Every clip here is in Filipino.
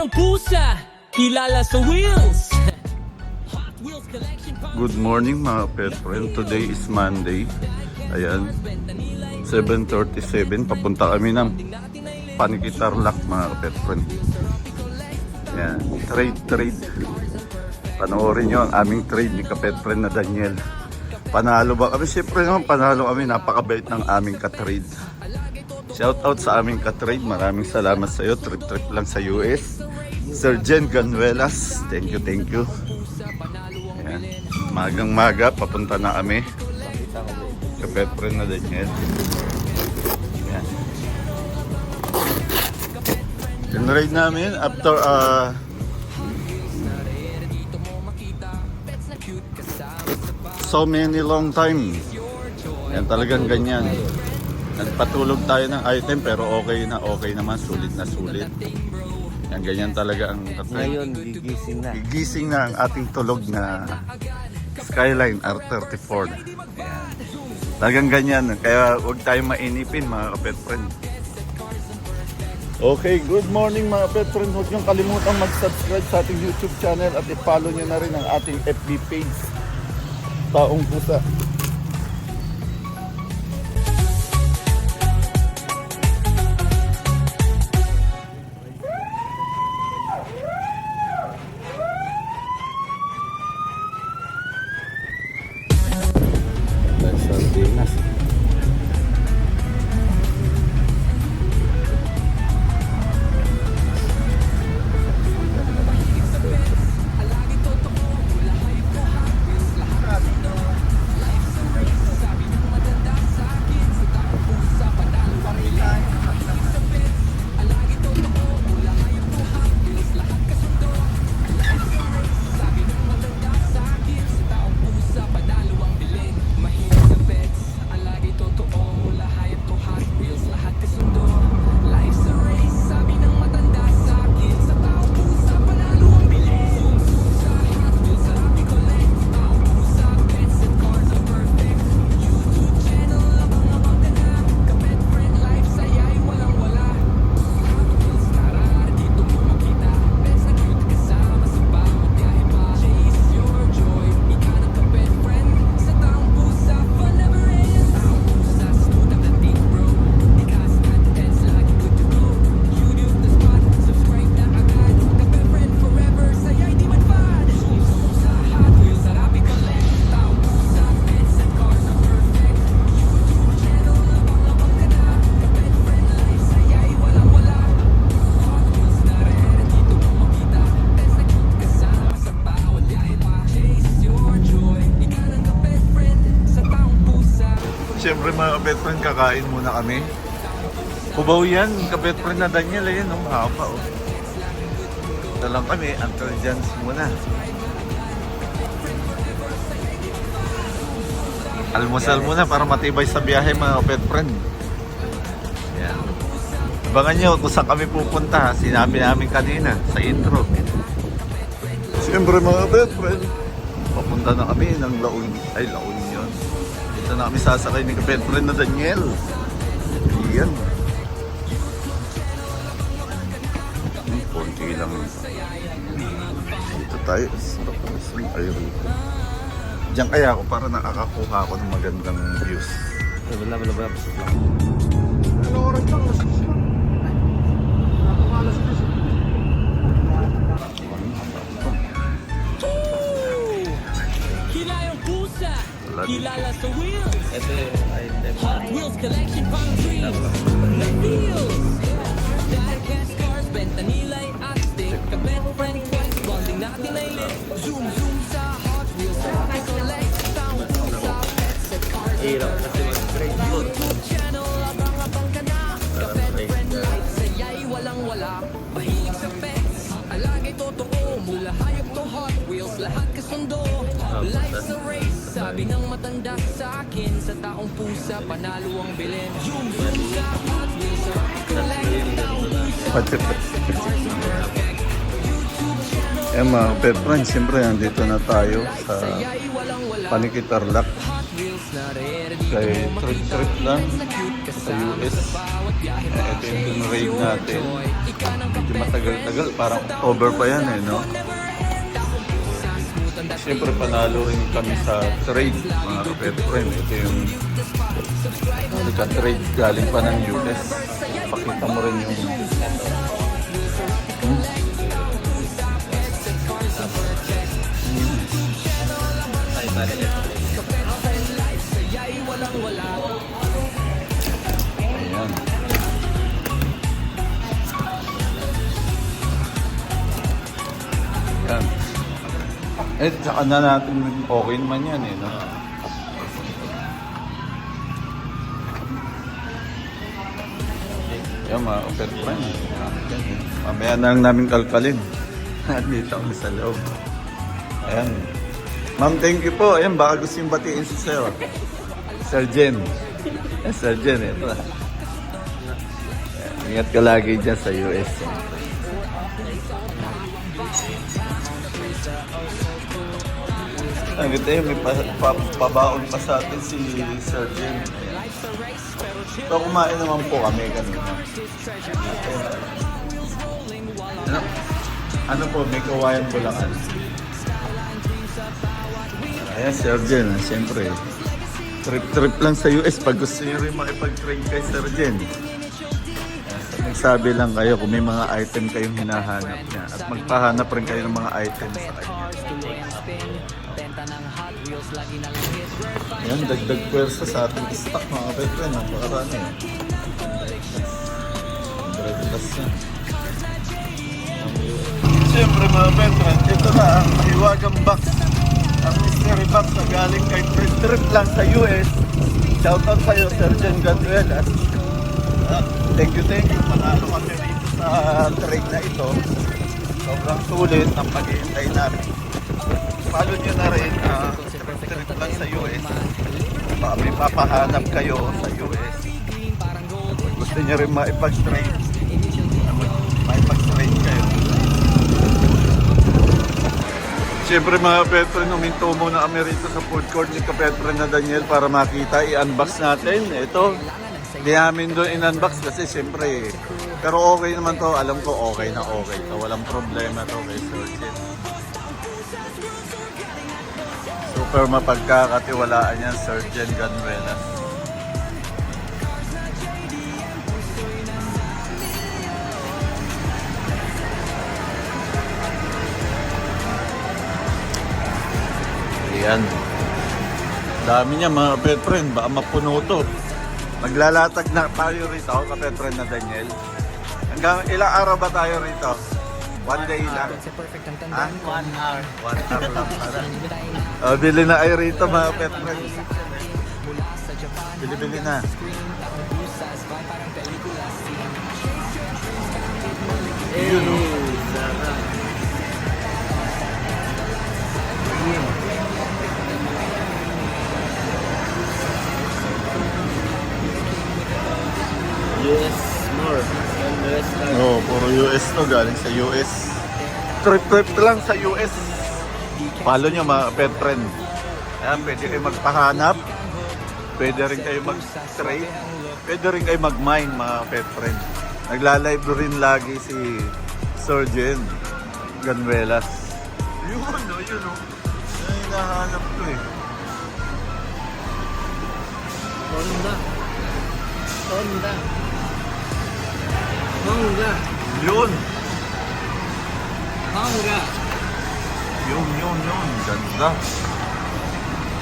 Kilayang pusa, kilala sa wheels. Good morning mga pet friend. Today is Monday. Ayan, 7:37. Papunta kami ng Panikitarlac mga pet friend. Ayan, trade. Panoorin nyo ang aming trade ni kapet friend na Daniel. Panalo ba kami? Siyempre naman panalo kami. Napakabait ng aming katrade. Shout out sa aming katrade. Maraming salamat sa iyo. Trip lang sa US. Sir Jen Ganuelas. Thank you. Ayan. Magang-maga, papunta na kami. Kapet friend na Daniel. Ayan. Tinride namin after so many long time. Yan talagang ganyan. Nagpatulog tayo ng item pero okay naman, sulit na sulit. Yan ganyan talaga ang ngayon gigising na. Gigising na ang ating tulog na Skyline R34. Yan. Talagang ganyan, kaya huwag tayong mainipin mga kapet friend. Okay, good morning mga pet friend. Huwag niyong kalimutang mag-subscribe sa ating YouTube channel at i-follow niyo na rin ang ating FB page, Taong Pusa. Sardinas. Siyempre mga kapet friend, kakain muna kami. Kubaw yan, kapet friend na Daniel. Ayan, haba oh. Ito lang kami, until dance muna. Almusal muna para matibay sa biyahe mga kapet friend. Ayan. Abangan nyo kung saan kami pupunta. Sinabi namin kanina sa intro. Siyempre mga kapet friend, papunta na kami ng La Union. Dito na kami sasakay ni kapet friend na Daniel. Ayan. Konti lang. Dito tayo. Ay, rito. Diyan kaya ako para nakakakuha ako ng magandang views. Wala. Ano oras lang? Kilayang pusa, kilala sa wheels. Ito yung item. Hot Wheels collection pang trees. The feels. Diecast cars, benta nila'y astig. Kapet friend quest, bonding natin ay lit. Zoom sa Hot Wheels. Rapid collect, sound pusa, pets at cars. Hirap kasi mag-trade yun. YouTube channel, abang-abang ka na. Kapet friend life, saya'y walang-wala. Mahilig sa pets, alagay totoo. Mula hayop to Hot Wheels, lahat kasundo. Life's a race, sabi ng matanda sa akin. Sa taong pusa, panalo ang bilin. Zoom sa Hot Wheels, rapid collect, taong pusa. Eh mga pet friends, siyempre nandito na tayo sa Panikitarlac. Kay trip lang sa US. Ito yung raid natin. medyo matagal-tagal. Parang October pa yan eh, no? Siyempre panalo rin kami sa trade, mga kapet friend. Ito yung nagka-trade galing pa ng US. Pakita mo rin yung Ay, pare. ayan. Ayan. Eh, tsaka na natin okay naman yan eh, no? Yan mga kapet friend. Mamaya na lang namin kalkalin. Dito kami sa loob. Ayan. Ma'am, thank you po. Ayan, baka gusto yung batiin si Sir. Sir Jen. Sir Jen, ito. Ayan, ingat ka lagi dyan sa US. Ang ganda yun, may pabaon pa sa atin si Sir Jen. So, kumain naman po kami kanina. Ano po, may kawayan Bulacan. Ayan, Sir Jen, siyempre. Trip-trip lang sa US pag gusto nyo rin makipag-trade kay Sir Jen. Nagsabi lang kayo kung may mga item kayong hinahanap niya at magpahanap rin kayo ng mga item sa kanya. Ayan, dagdag pwersa sa ating stock mga kapatid. Napakarami. Breadless na. Siyempre mga kapatid, ito na ang hiwagang box. Ang mystery box na galing kay trip lang sa US. Shoutout sa'yo, Sir Jen Gaduelas. Thank you. Panalo kami rito sa trade na ito. Sobrang sulit ang pag-iintay namin. Follow nyo na rin trip lang sa US. Baka may papahanap kayo sa US. Gusto nyo rin maipag-trade. Maipag-trade kayo. Siyempre mga kapetren, huminto muna kami rito sa food court ni kapetren na Daniel para makita, i-unbox natin. Ito, hindi namin doon in-unbox kasi siyempre, pero okay naman to, alam ko okay na okay to, walang problema to kay Sir Jen. Super mapagkakatiwalaan yan, Sir Jen Ganuelas. Ayan. Dami niya mga kapetren, baka mapuno to. Maglalatag na tayo rito, kapetren na Daniel. Hanggang ilang araw ba tayo rito? One day lang. Ha? 1 hour. 1 hour lang para. Bili na kayo rito mga kapetren. Bili na. Yun o. Sarap. US more than US card. Oo, puro US to, galing sa US. Trip lang sa US. Follow nyo mga pet friend. Ayan, pwede kayo magpahanap. Pwede rin kayo mag-trade. Pwede rin kayo mag-mine mga pet friend. Nagla-live rin lagi si Sir Jen Ganuelas. Yun o. Ay, hinahanap ko eh. Honda. Yun. Honda. Yun. Ganda.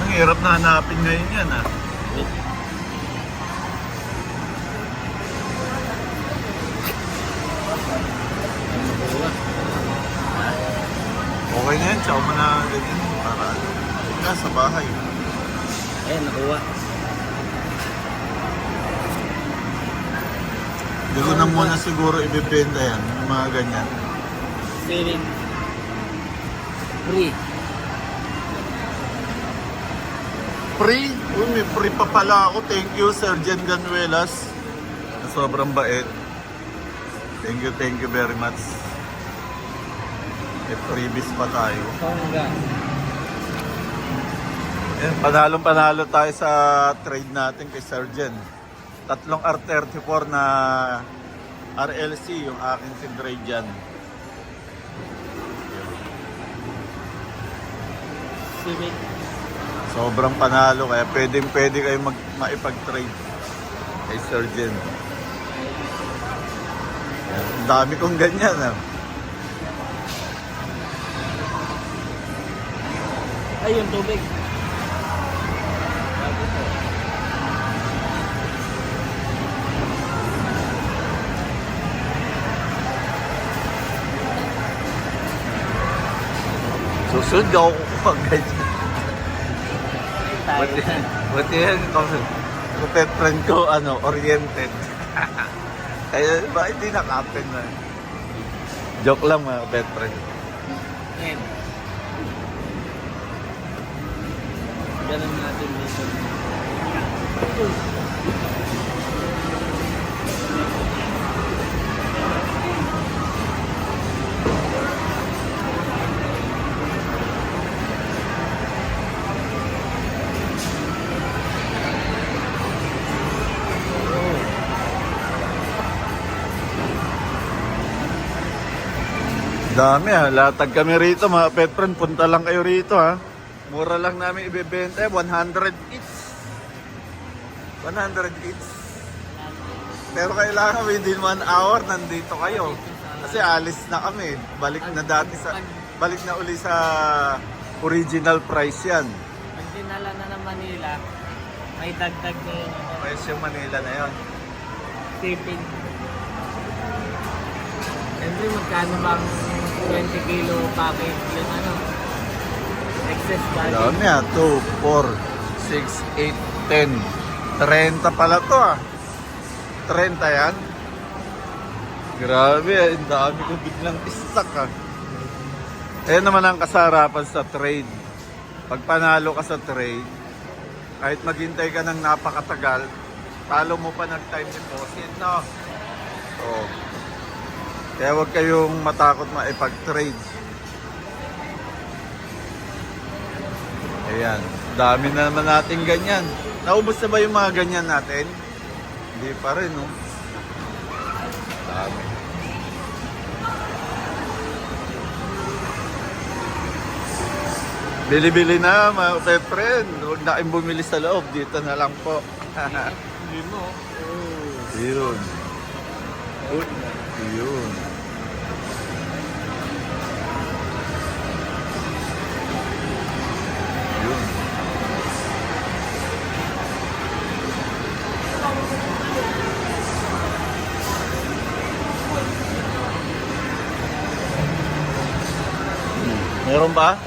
Ang hirap na hanapin ngayon yan ah. Okay na yan, tsaka mo na ganyan para sa bahay. Ayan, nakuha. Hindi ko na muna siguro ibibenta yan, yung mga ganyan. Saving. Free. Free? Uy, may free pa pala ako. Thank you, Sir Jen Ganuelas. Sobrang bait. Thank you very much. May freebies pa tayo. Honda. Panalong-panalo tayo sa trade natin kay Sir Jen. 3 R34 na RLC, yung aking tinray dyan. Civic. Sobrang panalo, kaya pwede kayo maipag-trade kay Sir Jen. Yan, ang dami kong ganyan. Ah. Ay, yung tubig. Bago po. Susunod ako kukuha ganyan. Tayo. Buti yan, kapet friend ko, oriented. Kaya ba hindi nakapen na. Joke lang mga kapet friend. Yan. Ganun natin dito. Dami latag kami rito mga pet friend. Punta lang kayo rito ha. Mura lang namin ibebenta, 100 each. 100 each. Pero kailangan within 1 hour nandito kayo. Kasi alis na kami. Balik na uli sa original price yan. Pag dinala na ng Manila, may dagdag na yun. Price yung Manila na yon. Shipping. Siyempre, magkano bang 20 kilo package yung excess value? Dami 2, 4, 6, 8, 10. 30 pala to 30 yan. Grabe, ang dami ko biglang stock Ayan naman ang kasarapan sa trade. Pag panalo ka sa trade, kahit maghintay ka ng napakatagal, talo mo pa ng time deposit, no? So, kaya huwag kayong matakot maipag-trade. Ayan, dami na naman natin ganyan. Naubos na ba yung mga ganyan natin? Hindi pa rin, no? Dami. Bili-bili na mga pet friend. Huwag na kayong bumili sa loob. Dito na lang po. Hindi mo. Yun. Yun. Yun. Meron ba?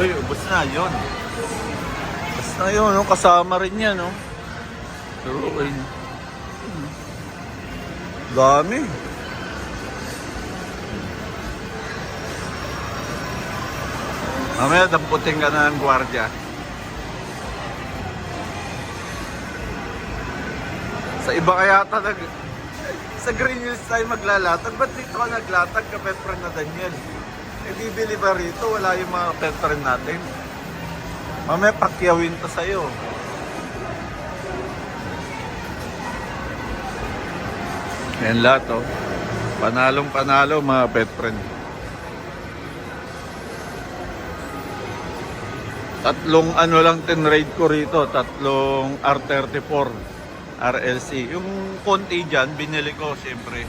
Uy, ubos na yun. Ubos na yun, no? Kasama rin yan, no? Pero okay. Dami. Mamaya damputin ka na ng gwardiya. Sa iba kaya sa Green Hills tayo maglalatag. Ba't dito ka naglatag ka, pet friend na Daniel? Eh, bibili ba rito? Wala yung mga pet friend natin. Mamaya pakyawin to sa'yo. Yan lahat, oh. Panalong panalo mga pet friend. Tatlong lang tinrade ko rito. Tatlong R34 RLC. Yung konti dyan, binili ko siyempre.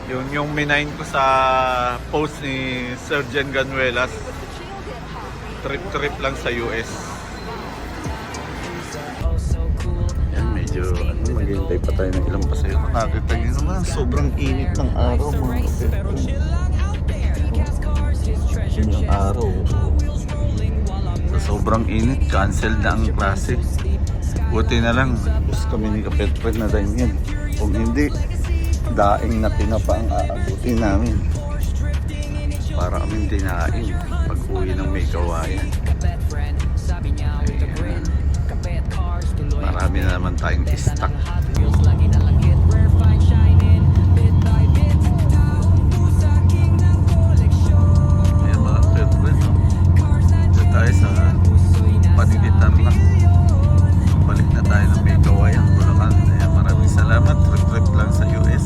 Yung minain ko sa post ni Sir Jen Ganuelas. Trip lang sa US. Yan, medyo maghihintay pa tayo ng ilang pasayo. Nakita nyo naman, sobrang init ng araw mga kapatid. Yung araw. Sa sobrang init, cancel na ang klase. Buti na lang, bus kami ni Kapet Friend na Daniel. Kung hindi, daing na tinapa ang aabutin namin. Para kami dinaing pag uwi ng may kawayan. Ayan. Marami na naman tayong stock. Ayan mga Kapet Friend, no? Dito tayo sa Panigitar na. Balik na tayo ng may kawayan. Bulacan. Ayan, maraming salamat. Trip lang sa US.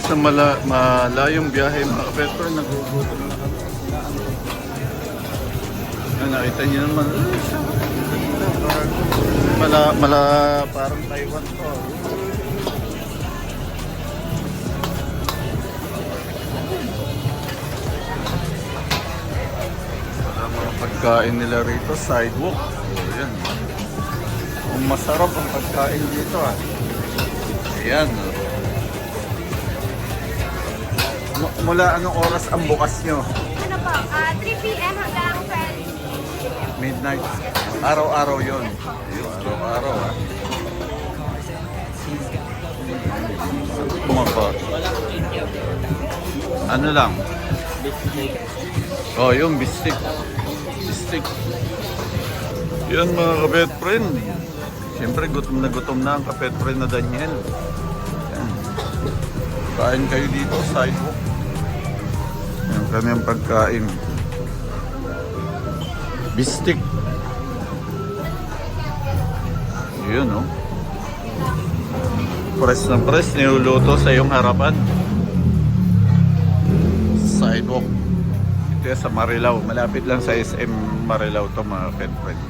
sa malayong biyahe mga kapetron, nagugutom na kami. Nakita niyo naman, parang Taiwan to. Wala mga pagkain nila rito, sidewalk. Ayan. Ang masarap ang pagkain dito ah. Ayan. Mula anong oras ang bukas nyo? Ano po? 3 p.m. hanggang 12. Midnight. Araw-araw yun. Araw-araw ah. Bumaba. Ano lang? Oh, yung bistik. Bistik. Yan mga kapet friend. Siyempre gutom na ang kapet friend na Daniel. Yan. Kain kayo dito, sidewalk. Yan kanyang pagkain. Bistik. Yun, no? Press na press, niluluto sa iyong harapan. Sidewalk. Ito yan sa Marilao. Malapit lang sa SM Marilao to mga pet friend.